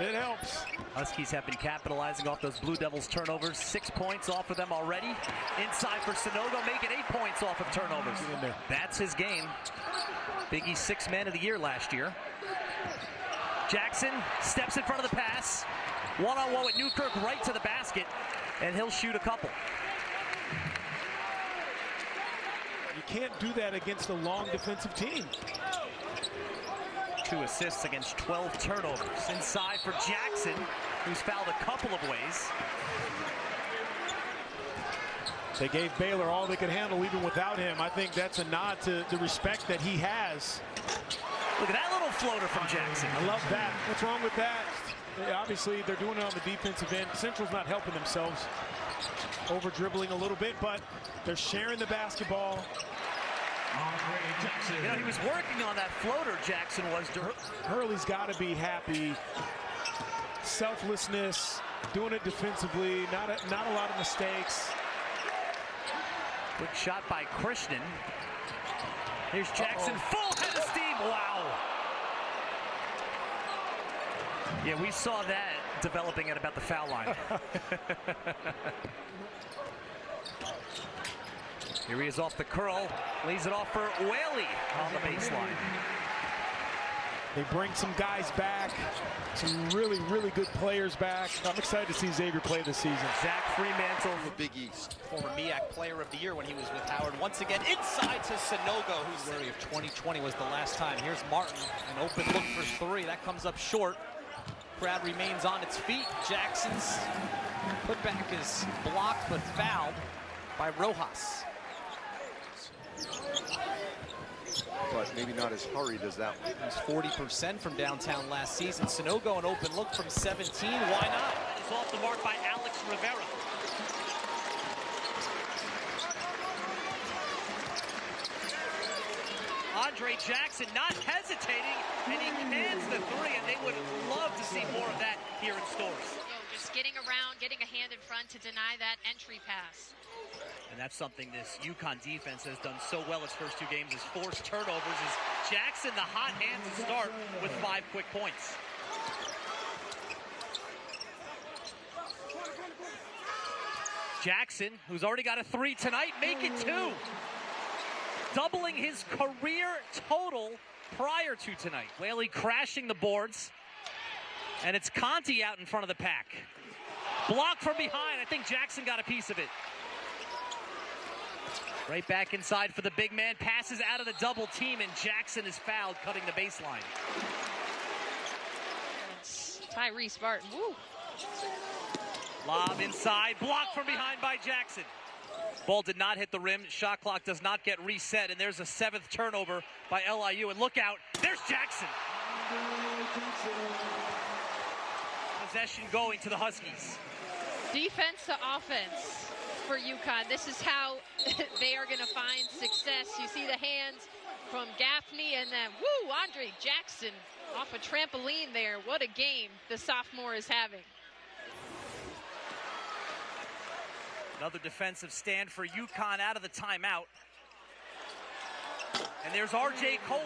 It helps. Huskies have been capitalizing off those Blue Devils turnovers. 6 points off of them already. Inside for Sanogo, making 8 points off of turnovers. That's his game. Big East 6th man of the year last year. Jackson steps in front of the pass. One-on-one with Newkirk right to the basket, and he'll shoot a couple. You can't do that against a long defensive team. 2 assists against 12 turnovers. Inside for Jackson, who's fouled a couple of ways. They gave Baylor all they could handle even without him. I think that's a nod to the respect that he has. Look at that little floater from Jackson. I love that. What's wrong with that? Obviously, they're doing it on the defensive end. Central's not helping themselves. Over dribbling a little bit, but they're sharing the basketball. You know, he was working on that floater, Jackson was. Hurley's got to be happy. Selflessness, doing it defensively, not a lot of mistakes. Quick shot by Krishnan. Here's Jackson, full head of steam. Wow. Yeah, we saw that developing at about the foul line. Here he is off the curl, lays it off for Whaley on the baseline. They bring some guys back, some really, really good players back. I'm excited to see Xavier play this season. Zach Fremantle, the Big East, former MEAC Player of the Year when he was with Howard. Once again, inside to Sanogo, who's February of 2020 was the last time. Here's Martin, an open look for 3. That comes up short. Crowd remains on its feet. Jackson's putback is blocked but fouled by Rojas. But maybe not as hurried as that one. He was 40% from downtown last season. Sanogo, an open look from 17. Why not? It's off the mark by Alex Rivera. Andre Jackson not hesitating, and he cans the 3, and they would love to see more of that here in Stores. Just getting around, getting a hand in front to deny that entry pass. And that's something this UConn defense has done so well its first 2 games, is forced turnovers. Is Jackson the hot hand to start with 5 quick points. Jackson, who's already got a 3 tonight, making 2. Doubling his career total prior to tonight. Whaley crashing the boards. And it's Conti out in front of the pack. Blocked from behind. I think Jackson got a piece of it. Right back inside for the big man. Passes out of the double team, and Jackson is fouled, cutting the baseline. Tyrese Barton. Woo. Lob inside. Blocked from behind by Jackson. Ball did not hit the rim. Shot clock does not get reset, and there's a 7th turnover by LIU. And look out, there's Jackson. Possession going to the Huskies. Defense to offense for UConn. This is how they are going to find success. You see the hands from Gaffney, and then, woo, Andre Jackson off a trampoline there. What a game the sophomore is having. Another defensive stand for UConn out of the timeout. And there's R.J. Culver.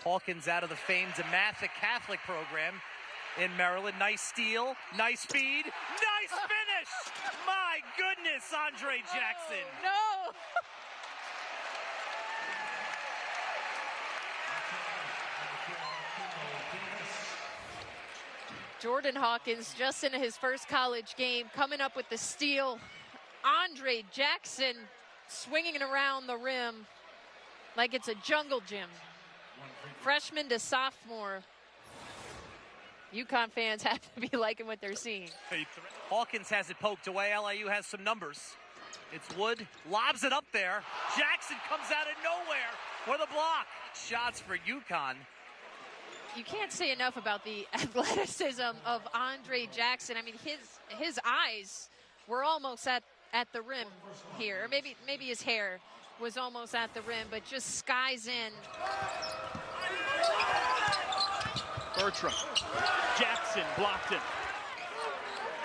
Hawkins out of the famed DeMatha Catholic program in Maryland. Nice steal, nice feed, nice finish! My goodness, Andre Jackson. No! Jordan Hawkins just in his first college game, coming up with the steal. Andre Jackson swinging around the rim like it's a jungle gym. Freshman to sophomore. UConn fans have to be liking what they're seeing. Hawkins has it poked away. LIU has some numbers. It's Wood, lobs it up there. Jackson comes out of nowhere with a block. Shots for UConn. You can't say enough about the athleticism of Andre Jackson. I mean, his eyes were almost at the rim here. Or maybe his hair was almost at the rim, but just skies in. Bertram. Jackson blocked it.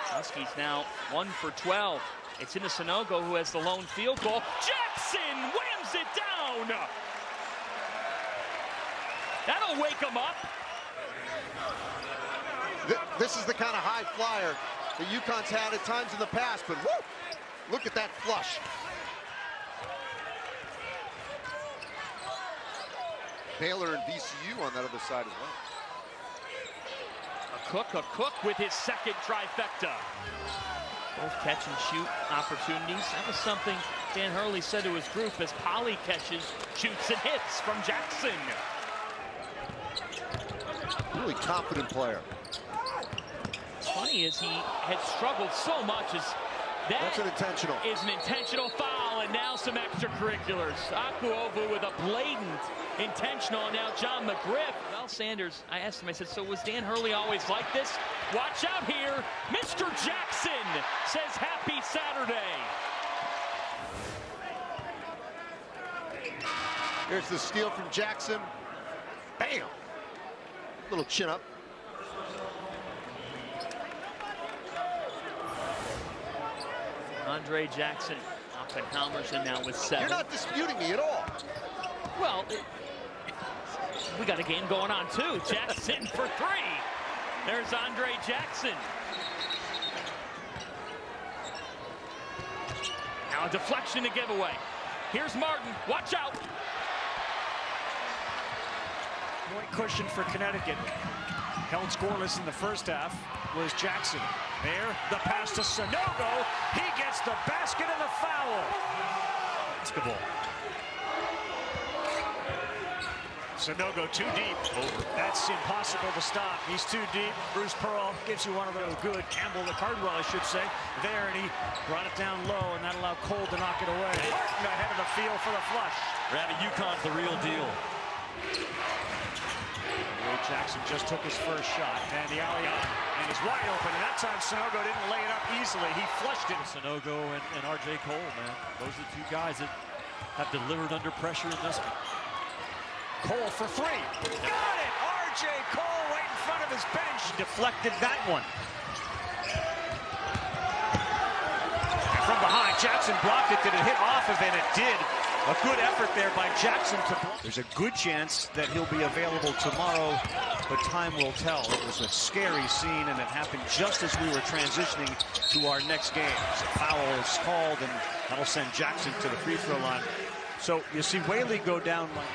Huskies now 1 for 12. It's into Sanogo, who has the lone field goal. Jackson whams it down. That'll wake him up. This is the kind of high flyer that UConn's had at times in the past, but woo, look at that flush. Baylor and VCU on that other side as well. A Cook with his second trifecta. Both catch and shoot opportunities. That was something Dan Hurley said to his group as Polly catches, shoots, and hits from Jackson. Really confident player. What's funny is he had struggled so much as That's an intentional. Is an intentional foul, and now some extracurriculars. Akuovu with a blatant intentional, and now John McGriff. Well, Sanders, I asked him, I said, so was Dan Hurley always like this? Watch out here. Mr. Jackson says happy Saturday. Here's the steal from Jackson. Bam! Little chin up. Andre Jackson, Oppenheimer's in now with 7. You're not disputing me at all. Well, we got a game going on too. Jackson for 3. There's Andre Jackson. Now a deflection to give away. Here's Martin, watch out. Point cushion for Connecticut. Held scoreless in the first half was Jackson. There, the pass to Sanogo. He gets the basket and the foul. Basketball. Sanogo too deep. That's impossible to stop. He's too deep. Bruce Pearl gives you one of those good. Campbell, the Cardwell, I should say. There, and he brought it down low, and that allowed Cole to knock it away. Martin ahead of the field for the flush. Ravi, UConn's the real deal. Jackson just took his first shot, and the alley-oop, and he's wide open, and that time Sanogo didn't lay it up easily. He flushed it. Sanogo and R.J. Cole, man. Those are the two guys that have delivered under pressure in this one. Cole for 3. Got it! R.J. Cole right in front of his bench. Deflected that one. And from behind, Jackson blocked it. Did it hit off of it? It did. A good effort there by Jackson to block. There's a good chance that he'll be available tomorrow, but time will tell. It was a scary scene, and it happened just as we were transitioning to our next game. So foul is called, and that'll send Jackson to the free throw line. So you see Whaley go down like.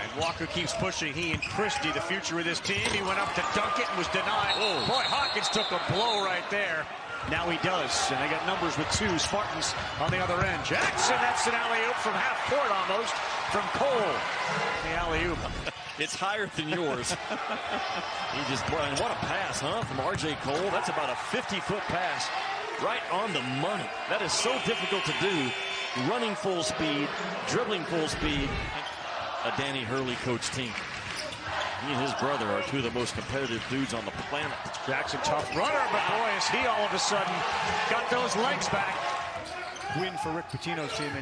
And Walker keeps pushing. He and Christie, the future of this team. He went up to dunk it and was denied. Oh. Boy, Hawkins took a blow right there. Now he does, and they got numbers with 2 Spartans on the other end. Jackson, that's an alley-oop from half court almost from Cole. The alley-oop. It's higher than yours. He just, and what a pass, huh, from R.J. Cole. That's about a 50-foot pass right on the money. That is so difficult to do. Running full speed, dribbling full speed. A Danny Hurley coach team. He and his brother are 2 of the most competitive dudes on the planet. Jackson, tough runner, but boy, is he all of a sudden got those legs back. Win for Rick Pitino's team,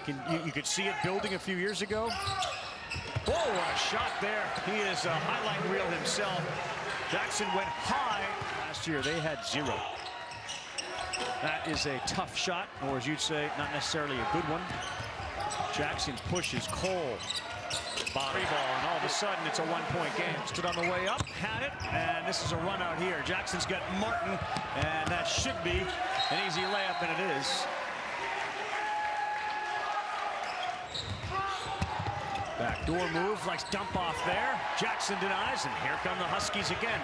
and you could see it building a few years ago. Oh, what a shot there. He is a highlight reel himself. Jackson went high. Last year, they had 0. That is a tough shot, or as you'd say, not necessarily a good one. Jackson pushes Cole. Body ball, and all of a sudden it's a 1-point game. Stood on the way up, had it, and this is a run out here. Jackson's got Martin, and that should be an easy layup, and it is. Backdoor move, likes dump off there. Jackson denies, and here come the Huskies again.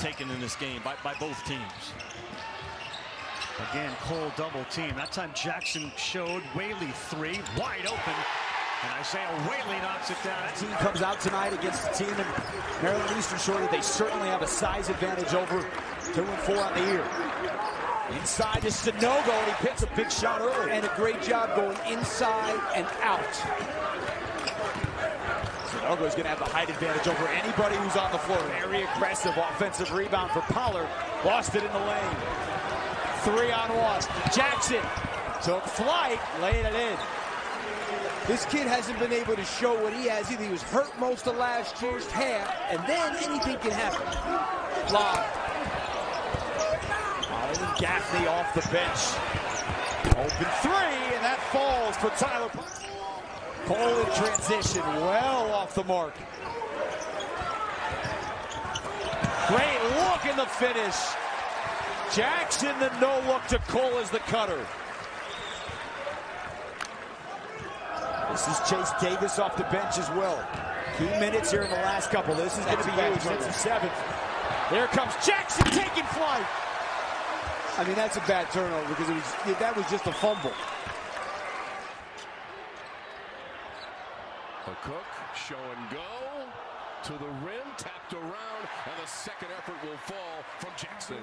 Taken in this game by both teams. Again, Cole double team. That time Jackson showed Whaley 3, wide open. And Isaiah Whaley knocks it down. That team comes out tonight against the team in Maryland Eastern Shore that they certainly have a size advantage over. 2-4 on the year. Inside to Sanogo, and he picks a big shot early. And a great job going inside and out. Sanogo's going to have the height advantage over anybody who's on the floor. Very aggressive offensive rebound for Pollard. Lost it in the lane. 3-on-1. Jackson took flight, laid it in. This kid hasn't been able to show what he has either. He was hurt most of last year's half, and then anything can happen. Live. Ivan Gaffney off the bench. Open 3, and that falls for Tyler. Cole in transition, well off the mark. Great look and the finish. Jackson, the no look to Cole as the cutter. This is Chase Davis off the bench as well. Key minutes here in the last couple. This is going to be huge. It's the 7th. There comes Jackson taking flight. I mean, that's a bad turnover because that was just a fumble. A Cook, show and go to the rim, tapped around, and the second effort will fall from Jackson.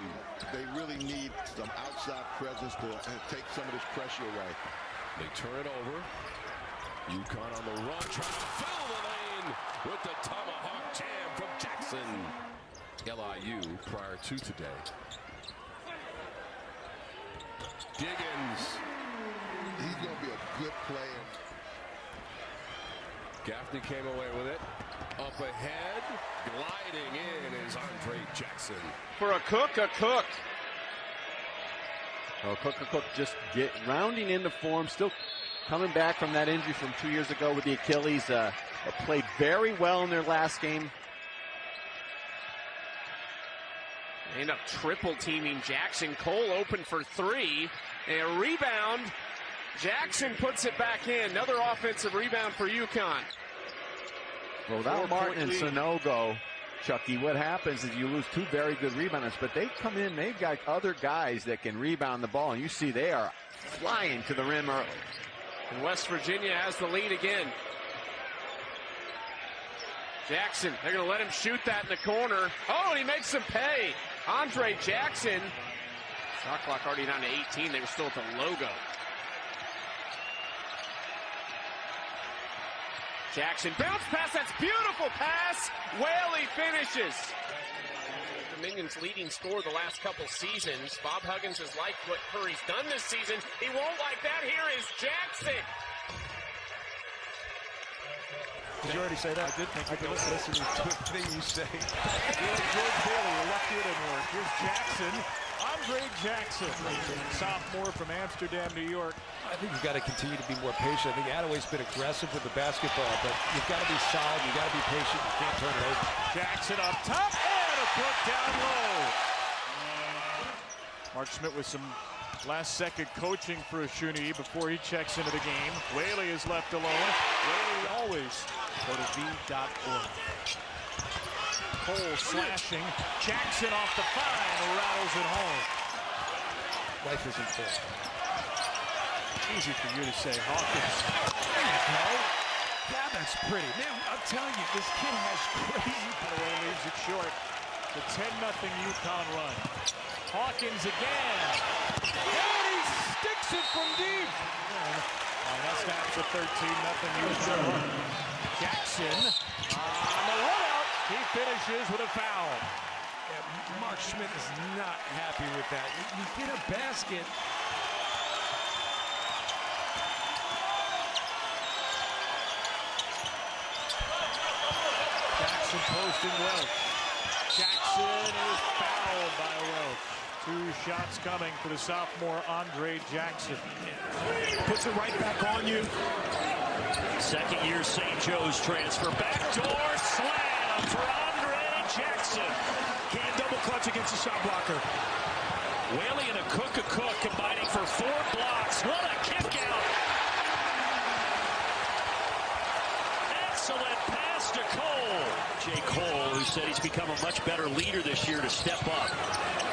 They really need some outside presence to take some of this pressure away. They turn it over. UConn on the run, trying to fill the lane with the tomahawk jam from Jackson. LIU prior to today. Giggins. He's going to be a good player. Gaffney came away with it. Up ahead, gliding in is Andre Jackson. For a Cook, a Cook. Oh, Cook just rounding into form, still coming back from that injury from 2 years ago with the Achilles. Played very well in their last game. They end up triple teaming Jackson. Cole open for 3. A rebound. Jackson puts it back in. Another offensive rebound for UConn. Well, without Martin and Sonogo, Chucky, what happens is you lose 2 very good rebounders, but they come in, they've got other guys that can rebound the ball, and you see they are flying to the rim early. And West Virginia has the lead again. Jackson, they're going to let him shoot that in the corner. Oh, and he makes them pay. Andre Jackson. Shot clock already down to 18. They were still at the logo. Jackson, bounce pass. That's beautiful pass. Whaley finishes. Dominion's leading scorer the last couple seasons. Bob Huggins has liked what Curry's done this season. He won't like that. Here is Jackson. Did you already say that? I did think I could listen to everything you say. George Bailey, you're lucky it didn't work. Here's Jackson, Andre Jackson, sophomore from Amsterdam, New York. I think you've got to continue to be more patient. I think Attaway's been aggressive with the basketball, but you've got to be solid. You've got to be patient. You can't turn it over. Jackson up top and a Cook down low. Mark Schmidt with some last-second coaching for Ashuni before he checks into the game. Whaley is left alone. Whaley always go to v.org. Cole slashing. Jackson off the 5 rattles it home. Life isn't fair. Easy for you to say, Hawkins. There you go. Yeah, that's pretty. Man, I'm telling you, this kid has crazy play. Leaves it short. The 10-0 UConn run. Hawkins again. And he sticks it from deep. And that's not the 13-0 UConn run. Jackson on the run out. He finishes with a foul. Yeah, Mark Schmidt is not happy with that. You get a basket. Jackson posting Welch. Jackson is fouled by Welch. 2 shots coming for the sophomore Andre Jackson. Puts it right back on you. Second-year St. Joe's transfer. Backdoor slam for Andre Jackson. Can't double clutch against the shot blocker. Whaley and a Cook combining for 4 blocks. What a kick out. Excellent pass to Cole. J. Cole, who said he's become a much better leader this year to step up.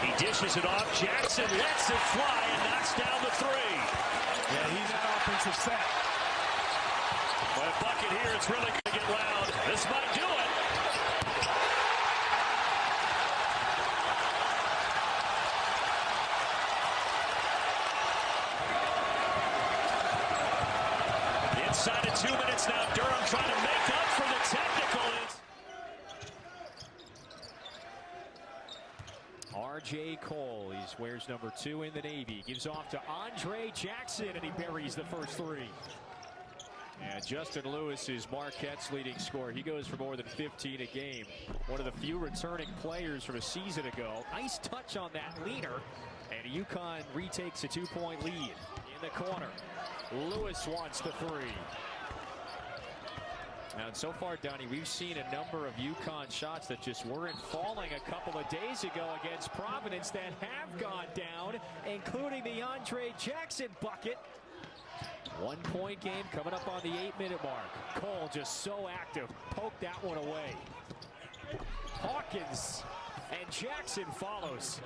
He dishes it off. Jackson lets it fly and knocks down the 3. Yeah, he's an offensive set. But a bucket here, it's really going to get loud. This might do it. Inside of 2 minutes now, Durham trying to make up for the technical. R.J. Cole, he wears number 2 in the Navy. Gives off to Andre Jackson, and he buries the first 3. And Justin Lewis is Marquette's leading scorer. He goes for more than 15 a game. One of the few returning players from a season ago. Nice touch on that leader. And UConn retakes a 2-point lead in the corner. Lewis wants the 3. Now, so far, Donnie, we've seen a number of UConn shots that just weren't falling a couple of days ago against Providence that have gone down, including the Andre Jackson bucket. 1 point game coming up on the 8-minute mark. Cole just so active. Poked that one away. Hawkins and Jackson follows.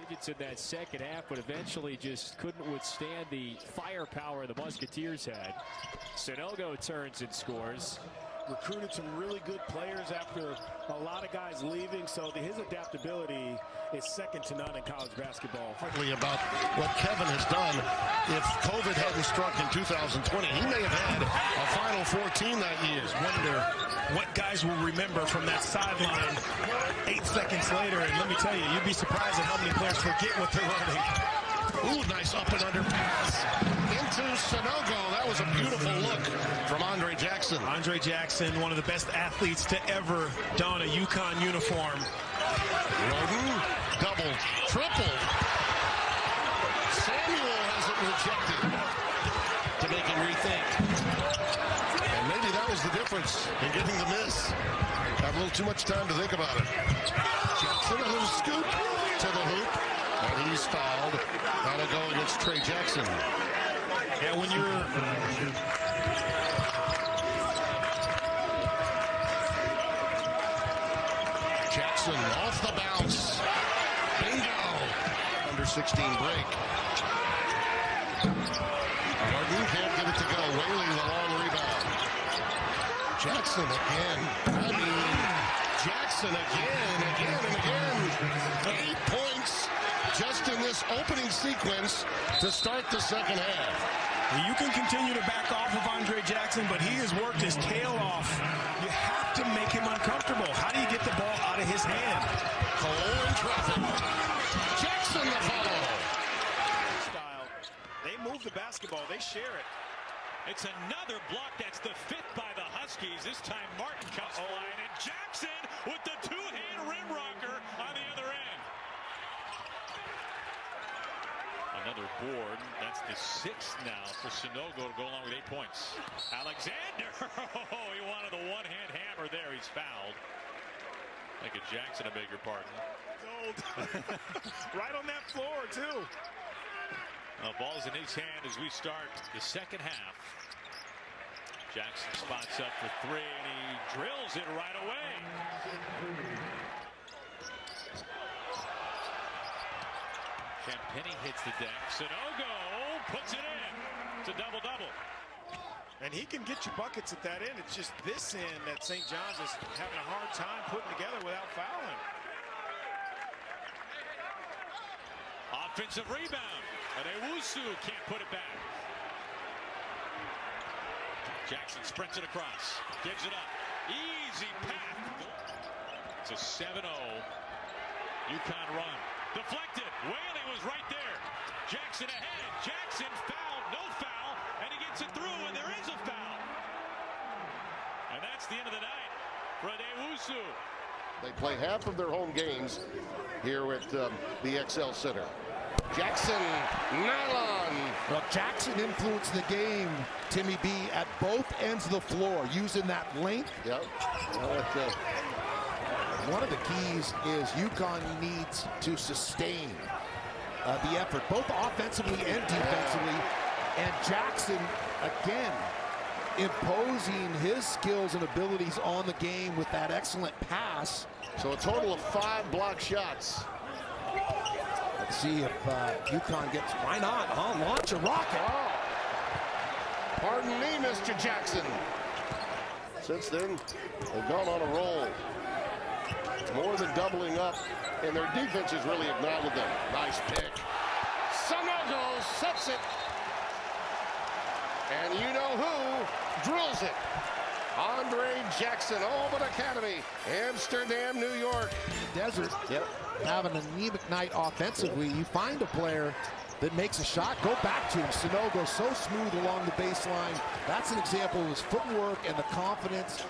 Digits in that second half, but eventually just couldn't withstand the firepower the Musketeers had. Sonogo turns and scores. Recruited some really good players after a lot of guys leaving, so his adaptability is second to none in college basketball. About what Kevin has done. If COVID hadn't struck in 2020, he may have had a Final Four team that year. Wonder what guys will remember from that sideline 8 seconds later, and let me tell you, you'd be surprised at how many players forget what they're running. Ooh, nice up and under pass into Sonogo. That was a beautiful look from Andre Jackson. Andre Jackson, one of the best athletes to ever don a UConn uniform. Roden, double, triple. Samuel has it rejected to make him rethink. And maybe that was the difference in getting the miss. Have a little too much time to think about it. Jackson, a little scoop to the hoop. And he's fouled. That'll go against Trey Jackson. Yeah, when you're... Jackson off the bounce. Bingo. Under 16 break. Martin can't get it to go. Whaley the long rebound. Jackson again. Jackson again and again. 8 points just in this opening sequence to start the second half. You can continue to back off of Andre Jackson, but he has worked his tail off. You have to make him uncomfortable. How do you get the ball out of his hand? Cole in traffic. Jackson the follow. Style. They move the basketball. They share it. It's another block. That's the 5th by the Huskies. This time Martin comes flying, and Jackson with the 2-hand rim rocker on the other end. Another board. That's the 6th now for Sonogo to go along with 8 points. Alexander. Oh, he wanted the one-hand hammer there. He's fouled. Like a Jackson, I beg your pardon. Right on that floor, too. Ball's in his hand as we start the second half. Jackson spots up for 3, and he drills it right away. Champagny hits the deck. Sonogo puts it in. It's a double-double. And he can get you buckets at that end. It's just this end that St. John's is having a hard time putting together without fouling. Offensive rebound. And Ewusu can't put it back. Jackson sprints it across. Gives it up. Easy path. It's a 7-0 UConn run. Deflected. Whaley was right there. Jackson ahead. Jackson fouled. No foul. And he gets it through, and there is a foul. And that's the end of the night for Ewusu. They play half of their home games here at the XL Center. Jackson, nylon. Well, Jackson influenced the game, Timmy B, at both ends of the floor, using that length. Yep. One of the keys is UConn needs to sustain the effort, both offensively and defensively. And Jackson, again, imposing his skills and abilities on the game with that excellent pass. So a total of 5 block shots. Let's see if UConn gets, why not, huh? Launch a rocket. Oh. Pardon me, Mr. Jackson. Since then, they've gone on a roll. More than doubling up, and their defense has really ignited them. Nice pick. Sonogo sets it. And you know who drills it. Andre Jackson, Auburn Academy, Amsterdam, New York. Desert, having an anemic night offensively. You find a player that makes a shot, go back to him. Sonogo so smooth along the baseline. That's an example of his footwork and the confidence.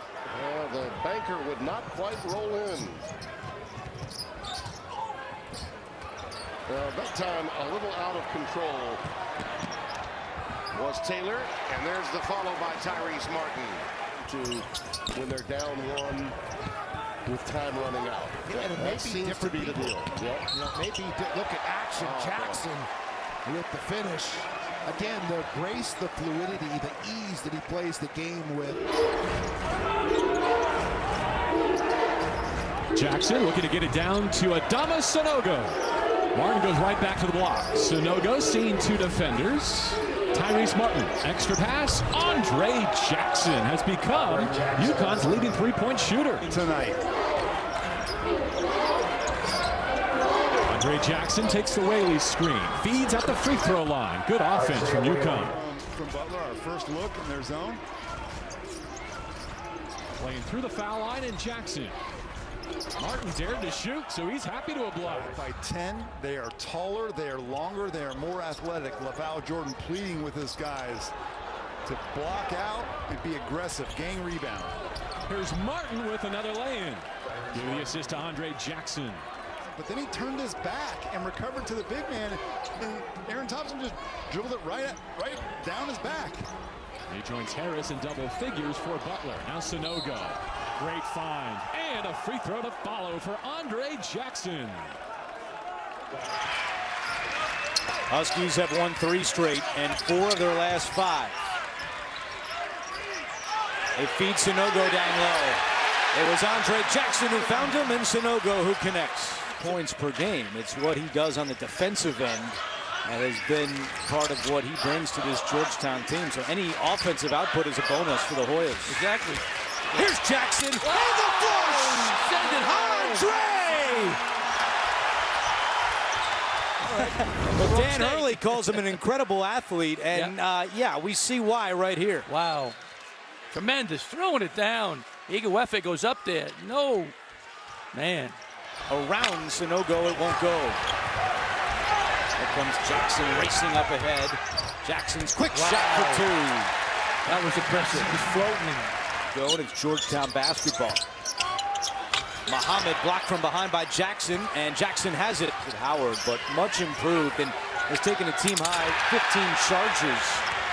The banker would not quite roll in. That time a little out of control was Taylor, and there's the follow by Tyrese Martin. to when they're down one with time running out. Yeah, and it may that be seems to be the deal. Yep. You know, maybe look at action. Jackson with the finish. Again, the grace, the fluidity, the ease that he plays the game with. Jackson looking to get it down to Adama Sanogo. Martin goes right back to the block. Sanogo seeing two defenders. Tyrese Martin, extra pass. Andre Jackson has become UConn's leading three-point shooter tonight. Andre Jackson takes the Whaley screen, feeds at the free throw line. Good offense from UConn. From Butler, our first look in their zone. Playing through the foul line, and Jackson. Martin dared to shoot, so he's happy to oblige. By 10, they are taller, they are longer, they are more athletic. LaVall Jordan pleading with his guys to block out and be aggressive, gain rebound. Here's Martin with another lay-in. Give the assist to Andre Jackson. But then he turned his back and recovered to the big man, and Aaron Thompson just dribbled it right down his back. He joins Harris in double figures for Butler. Now Sanogo. Great find. And a free throw to follow for Andre Jackson. Huskies have won 3 straight and 4 of their last 5. They feed Sanogo down low. It was Andre Jackson who found him, and Sanogo who connects. Points per game. It's what he does on the defensive end that has been part of what he brings to this Georgetown team. So any offensive output is a bonus for the Hoyas. Exactly. Here's Jackson. And the flush! Send it Andre! Well, Dan Hurley calls him an incredible athlete, and yeah, we see why right here. Wow. Tremendous. Throwing it down. Iguefe goes up there. No. Man. Around Sanogo, it won't go. Here comes Jackson racing up ahead. Jackson's quick shot for 2. That was impressive. He's floating. Go, and it's Georgetown basketball. Muhammad blocked from behind by Jackson, and Jackson has it at Howard, but much improved and has taken a team high 15 charges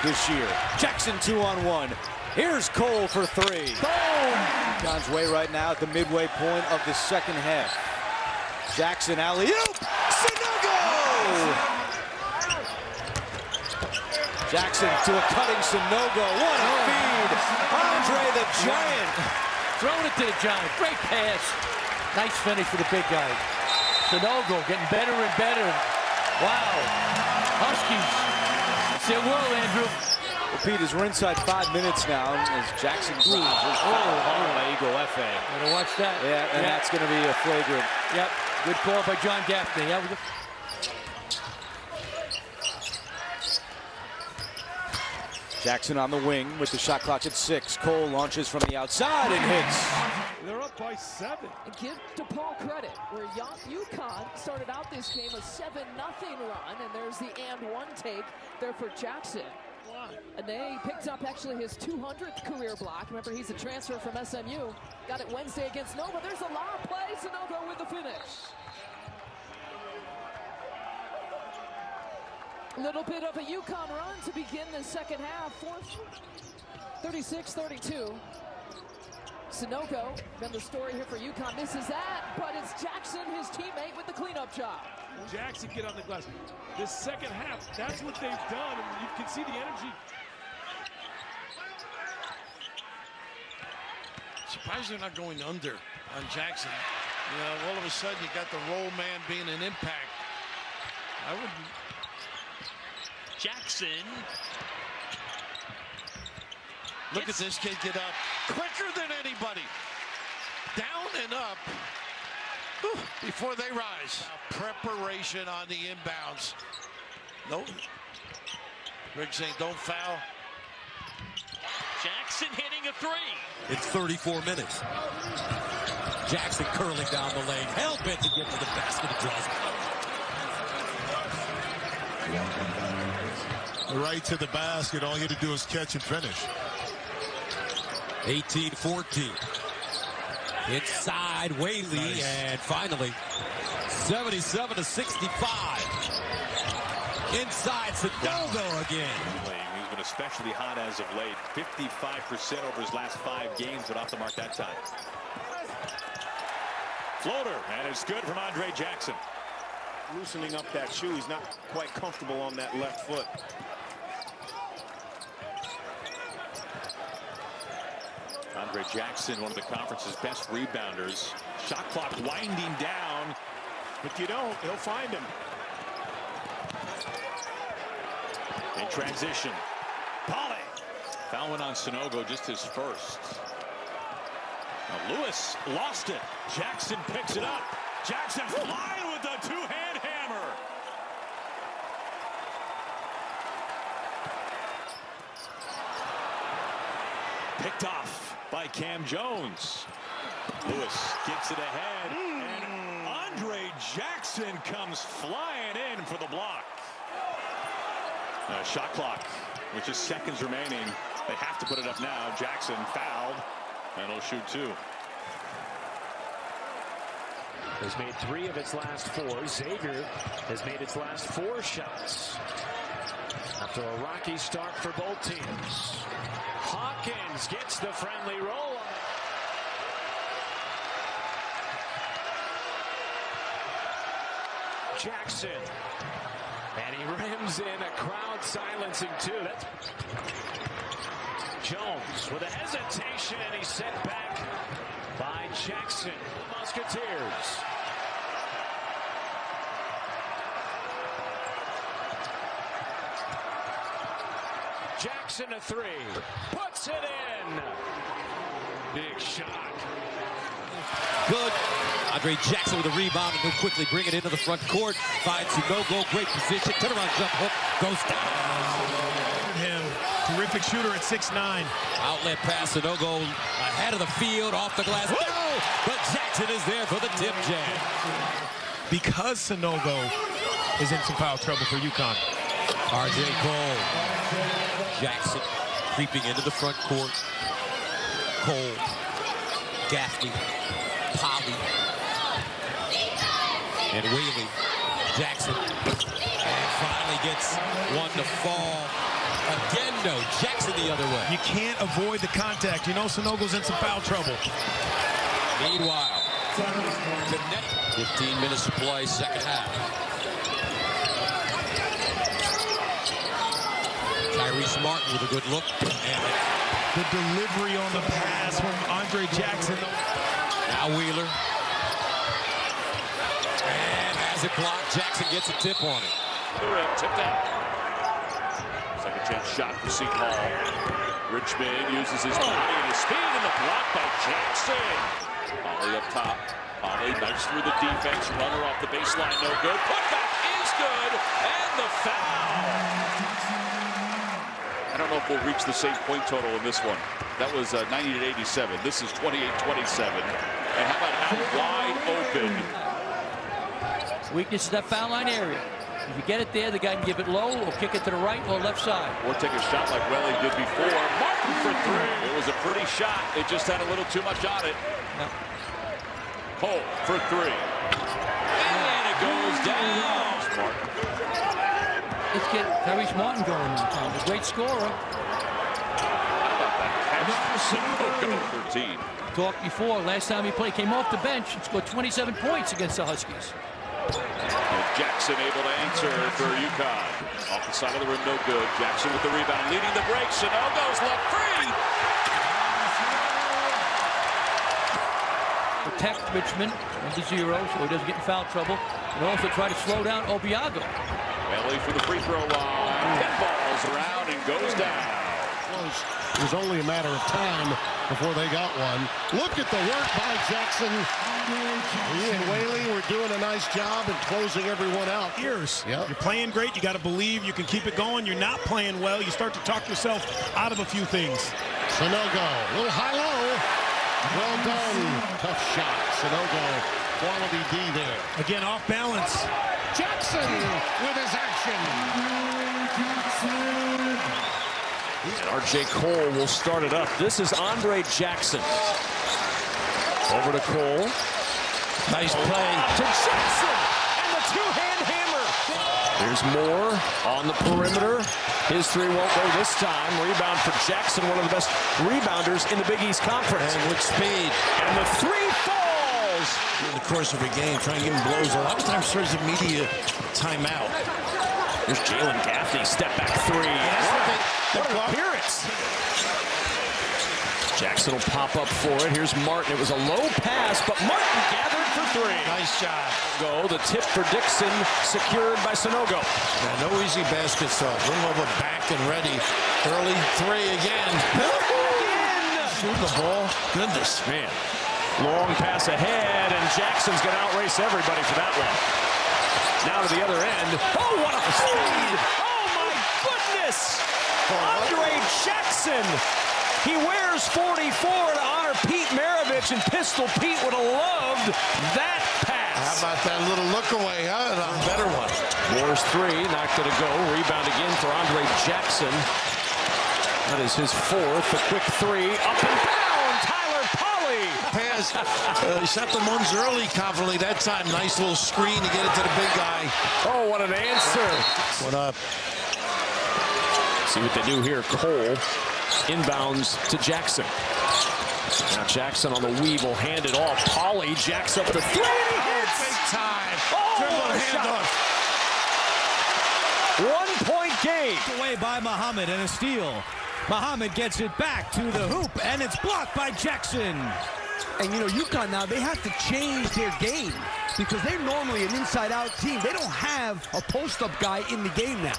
this year. Jackson 2-on-1. Here's Cole for 3. Boom! UConn's way right now at the midway point of the second half. Jackson alley-oop! Sanogo! Jackson to a cutting Sanogo. What a feed! Andre the Giant. Throwing it to the Giant. Great pass. Nice finish for the big guy. Sanogo getting better and better. Wow. Huskies. It's their world, Andrew. Well, Pete, as we're inside 5 minutes now, as Jackson grabs his foul by Iguefe. Gotta watch that. Yeah, and that's going to be a flagrant. Yep. Good call by John Gaffney. Yeah, Jackson on the wing with the shot clock at 6. Cole launches from the outside and hits. They're up by 7. And give DePaul credit, where UConn started out this game a 7-0 run, and there's the and 1 take there for Jackson. And they picked up actually his 200th career block. Remember, he's a transfer from SMU. Got it Wednesday against Nova. There's a lot of plays, and they'll go with the finish. A little bit of a UConn run to begin the second half. 36-32. Sanogo, been the story here for UConn. Misses that, but it's Jackson, his teammate, with the cleanup job. Jackson get on the glass. This second half, that's what they've done, and you can see the energy. Surprised they're not going under on Jackson. You know, all of a sudden you got the roll man being an impact. I wouldn't. Jackson. Look at this kid get up quicker than anybody. Down and up before they rise. Preparation on the inbounds. Nope. Rick saying don't foul. Jackson hitting a 3. In 34 minutes. Jackson curling down the lane. Hell-bent to get to the basket and draws it. Right to the basket. All you have to do is catch and finish. 18-14. Inside Whaley, and finally 77-65. Inside Sanogo again. He's been been especially hot as of late. 55% over his last 5 games, but off the mark that time. Floater, and it's good from Andre Jackson. Loosening up that shoe. He's not quite comfortable on that left foot. Andre Jackson, one of the conference's best rebounders. Shot clock winding down. If you don't, he'll find him. In transition. Polley. Foul went on Sanogo, just his first. Now Lewis lost it. Jackson picks it up. Jackson flying with the two-hand hammer. Picked off by Cam Jones. Lewis gets it ahead. And Andre Jackson comes flying in for the block. Shot clock, which is seconds remaining. They have to put it up now. Jackson fouled, and he'll shoot 2. Has made 3 of its last 4. Xavier has made its last 4 shots. After a rocky start for both teams. Hawkins gets the friendly roll. Jackson. And he rims in a crowd silencing 2. That's Jones with a hesitation, and he's sent back by Jackson. The Musketeers. Jackson a 3. Puts it in. Big shot. Good. Andre Jackson with a rebound, and he'll quickly bring it into the front court. Finds Sanogo, great position. Turnaround jump hook, goes down. Him, terrific shooter at 6'9". Outlet pass, Sanogo ahead of the field, off the glass. No! But Jackson is there for the tip jam. Because Sanogo is in some foul trouble for UConn. R.J. Cole. Jackson creeping into the front court. Cole. Gaffney. Polley. And Whaley. Jackson. And finally gets one to fall. Again, no. Jackson the other way. You can't avoid the contact. You know Sanogo's in some foul trouble. Meanwhile, 15 minutes to play, second half. Tyrese Martin with a good look. And the delivery on the pass from Andre Jackson. Now Wheeler. And has it blocked. Jackson gets a tip on it. The rim tipped out. Second chance shot for Seton Hall. Richmond uses his body and his speed, and the block by Jackson. Polley up top. Polley nice through the defense. Runner off the baseline, no good. Putback is good, and the foul. I don't know if we'll reach the same point total in this one. That was 90-87. This is 28-27. And how about how wide open? Weakness is that foul line area. If you get it there, the guy can give it low or kick it to the right or left side. Or take a shot like Welly did before. Martin for 3. It was a pretty shot. It just had a little too much on it. No. Cole for 3. And it goes down. Martin. Let's get Tyrese Martin going. A great scorer. How about that catch for 13. Talked before, last time he played, came off the bench and scored 27 points against the Huskies. And Jackson able to answer for UConn. Off the side of the rim, no good. Jackson with the rebound, leading the break. Sanogo's left free. Protect Richmond into 0 so he doesn't get in foul trouble. And also try to slow down Obiago. Welly for the free throw line. Pinballs around and goes down. It was only a matter of time before they got one. Look at the work by Jackson. He and Whaley were doing a nice job in closing everyone out. Years. Yep. You're playing great. You got to believe you can keep it going. You're not playing well. You start to talk yourself out of a few things. Sanogo, a little high-low. Well done. Tough shot. Sanogo, quality D there. Again, off balance. Jackson with his action. And R.J. Cole will start it up. This is Andre Jackson. Over to Cole. Nice play to Jackson and the two-hand hammer. Here's Moore on the perimeter. His three won't go this time. Rebound for Jackson, one of the best rebounders in the Big East Conference. And with speed. And the three falls. In the course of a game, trying to give him blows. A lot of times serves a media timeout. Here's Jalen Gaffney, step back three. What an appearance. Jackson will pop up for it. Here's Martin. It was a low pass, but Martin gathered for three. Nice job. Go. The tip for Dixon, secured by Sonogo. Yeah, no easy baskets, though. Villanova back and ready. Early three again. Shoot the ball. Goodness. Man. Long pass ahead, and Jackson's going to outrace everybody for that one. Now to the other end. Oh, what a speed. Oh, my goodness. Andre Jackson. He wears 44 to honor Pete Maravich, and Pistol Pete would have loved that pass. How about that little look away, huh? A better one. Moore's three, not going to go. Rebound again for Andre Jackson. That is his fourth. A quick three. Up and down. Tyler Polley. Pass. He shot the ones early confidently that time. Nice little screen to get it to the big guy. Oh, what an answer. What up? See what they do here. Cole inbounds to Jackson. Now Jackson on the weave will hand it off. Polley jacks up the three. He hits. Big time. Oh, handoff. 1 point game. Away by Muhammad and a steal. Muhammad gets it back to the hoop, and it's blocked by Jackson. And you know, UConn now, they have to change their game because they're normally an inside-out team. They don't have a post-up guy in the game now.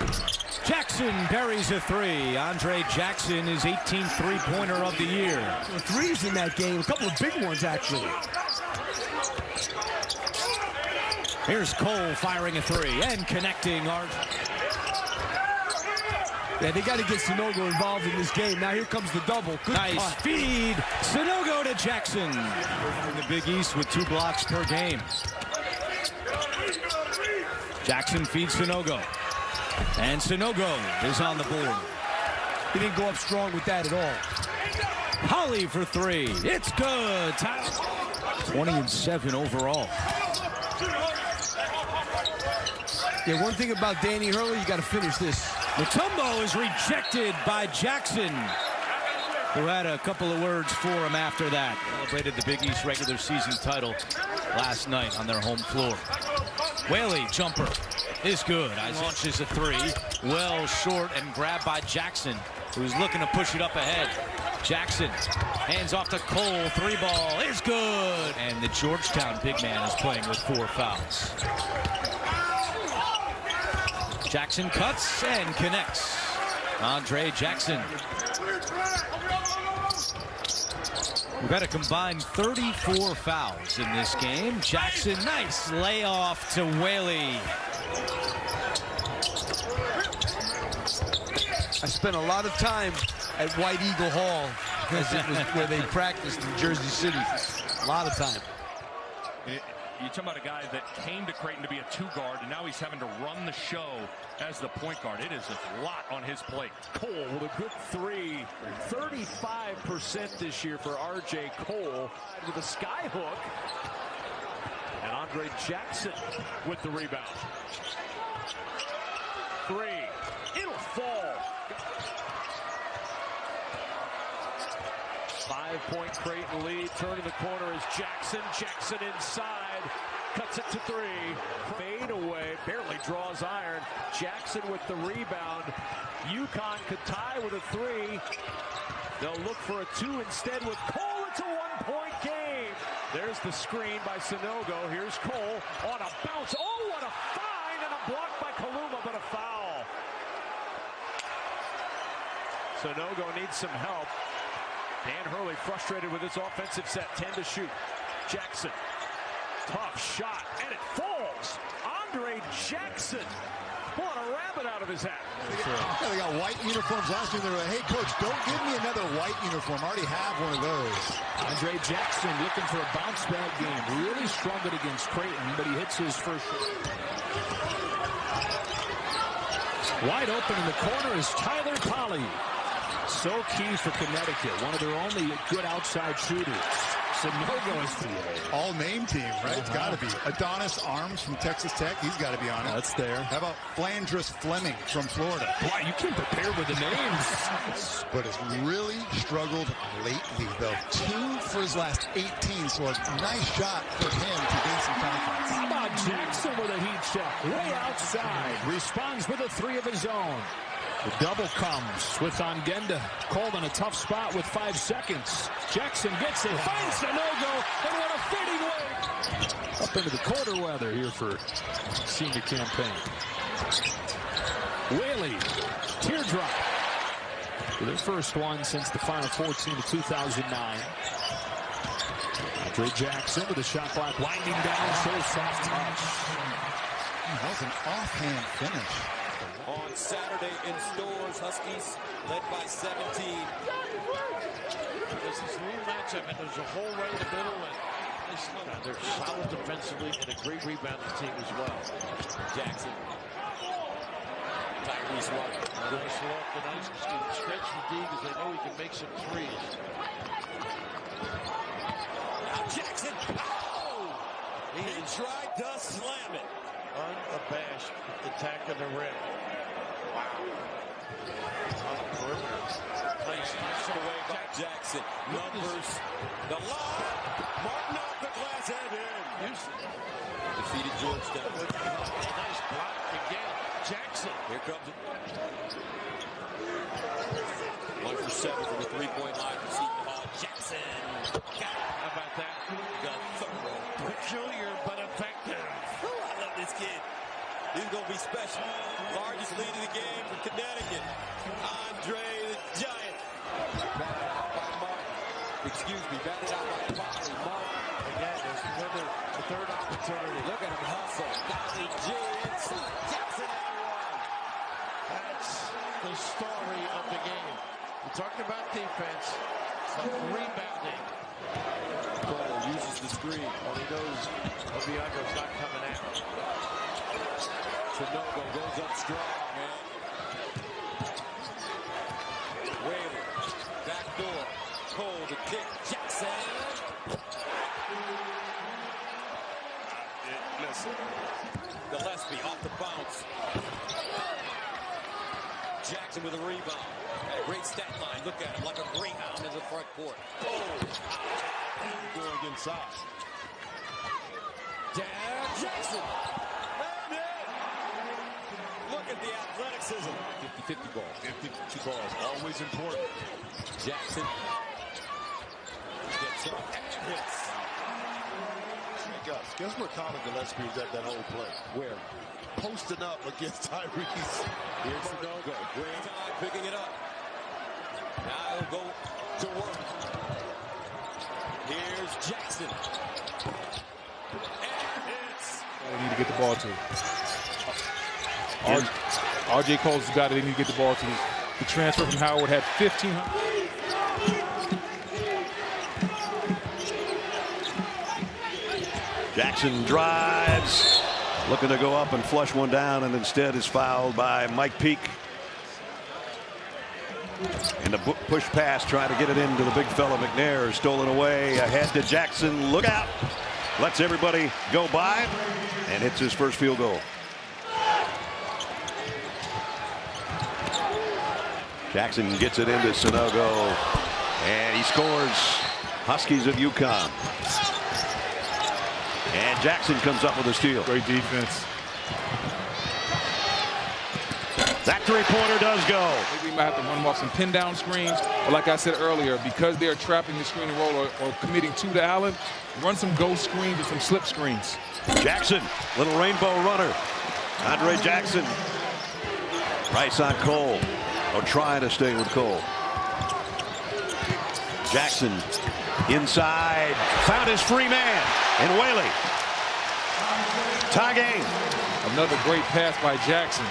Jackson buries a three. Andre Jackson is 18th three-pointer of the year. Threes in that game, a couple of big ones, actually. Here's Cole firing a three and connecting. Yeah, they got to get Sonogo involved in this game. Now here comes the double. Good nice feed. Sonogo to Jackson. In the Big East with 2 blocks per game. Jackson feeds Sonogo. And Sonogo is on the board. He didn't go up strong with that at all. Polley for three. It's good. 20-7 overall. Yeah, one thing about Danny Hurley, you got to finish this. Mutombo is rejected by Jackson, who had a couple of words for him after that. Celebrated the Big East regular season title last night on their home floor. Whaley jumper is good. Launches a three. Well short and grabbed by Jackson, who's looking to push it up ahead. Jackson hands off to Cole. Three ball is good. And the Georgetown big man is playing with 4 fouls. Jackson cuts and connects. Andre Jackson. We've got a combined 34 fouls in this game. Jackson, nice layoff to Whaley. I spent a lot of time at White Eagle Hall because it was where they practiced in Jersey City. A lot of time. You're talking about a guy that came to Creighton to be a 2-guard, and now he's having to run the show as the point guard. It is a lot on his plate. Cole with a good three. 35% this year for R.J. Cole with a sky hook. And Andre Jackson with the rebound. Three. It'll fall. 5-point Creighton lead. Turn in the corner is Jackson. Jackson inside. Cuts it to three. Fade away. Barely draws iron. Jackson with the rebound. UConn could tie with a three. They'll look for a 2 instead with Cole. It's a 1-point game. There's the screen by Sonogo. Here's Cole on a bounce. Oh, what a find, and a block by Kaluma, but a foul. Sonogo needs some help. Dan Hurley frustrated with his offensive set. 10 to shoot. Jackson. Tough shot, and it falls. Andre Jackson. Pulling a rabbit out of his hat. Yeah, they got white uniforms last year. They were like, hey, coach, don't give me another white uniform. I already have one of those. Andre Jackson looking for a bounce-back game. Really struggled against Creighton, but he hits his first shot. Wide open in the corner is Tyler Polley. So key for Connecticut, one of their only good outside shooters. Sanogo is all name team, right? It's got to be. Adonis Arms from Texas Tech. He's got to be on it. That's there. How about Flandris Fleming from Florida? Wow, you can't prepare with the names. But has really struggled lately, though. 2 for his last 18, so a nice shot for him to gain some confidence. How about Jackson with a heat check? Way outside. Responds with a 3 of his own. The double comes with Ongenda. Called on a tough spot with 5 seconds. Jackson gets it. Finds Sanogo. And what a fitting way. Up into the colder weather here for senior campaign. Whaley. Teardrop. For their first one since the Final Four team of 2009. Andre Jackson with a shot clock winding down. So soft touch. That was an offhand finish. On Saturday in stores, Huskies led by 17. There's this little matchup, and there's a hole right in the middle, and they're solid defensively and a great rebounding team as well. Jackson. Tyrese White. Nice look, the nice stretch for D because they know he can make some threes. Now Jackson. Oh! He tried to slam it. Unabashed attack on the rim. Wow. On the perimeter. Nice away by Jackson. Numbers. The lob. Martin off the glass and in. Defeated Georgetown. Nice block again. Jackson. Here comes it. 1 for 7 from the 3-point line for Seton Hall. Jackson. How about that? Got thorough. Peculiar but effective. I love this kid. He's going to be special. Largest lead of the game for Connecticut. Andre the Giant. Batted out by Martin. Excuse me, batted out by Poppy. Martin. Again, there's the third opportunity. Look at him hustle. Donnie G inside. Jackson at 1. That's the story of the game. We talked about defense. Some rebounding. Cole uses the screen. Well, he knows Obiago's not coming out. Sanogo goes up strong, man. Whaley, back door. Cole, the kick. Jackson. Listen. Gillespie off the bounce. Jackson with a rebound. Great stat line. Look at him like a greyhound in the front court. Oh, Going inside. Jackson. Look at the athleticism. 50-50 ball. 50 balls, always important. Jackson gets up and hits. Hey guys, guess where Colin Gillespie was at that whole play? Where? Posting up against Tyrese. Here's Sanogo. Great time picking it up. Now he'll go to work. Here's Jackson. And hits. They need to get the ball to. R.J. Cole's the guy that they need to get the ball to. The transfer from Howard had 1,500. Jackson drives, looking to go up and flush one down, and instead is fouled by Mike Peake. And the push pass, trying to get it into the big fella McNair, stolen away ahead to Jackson. Look out. Lets everybody go by and hits his first field goal. Jackson gets it into Sanogo, and he scores. Huskies of UConn. And Jackson comes up with a steal. Great defense. That three-pointer does go. Maybe we might have to run them off some pin-down screens. But like I said earlier, because they're trapping the screen and roll or committing two to Allen, run some ghost screens or some slip screens. Jackson, little rainbow runner. Andre Jackson. Price on Cole. Or trying to stay with Cole. Jackson inside. Found his free man in Whaley. Tie game. Another great pass by Jackson.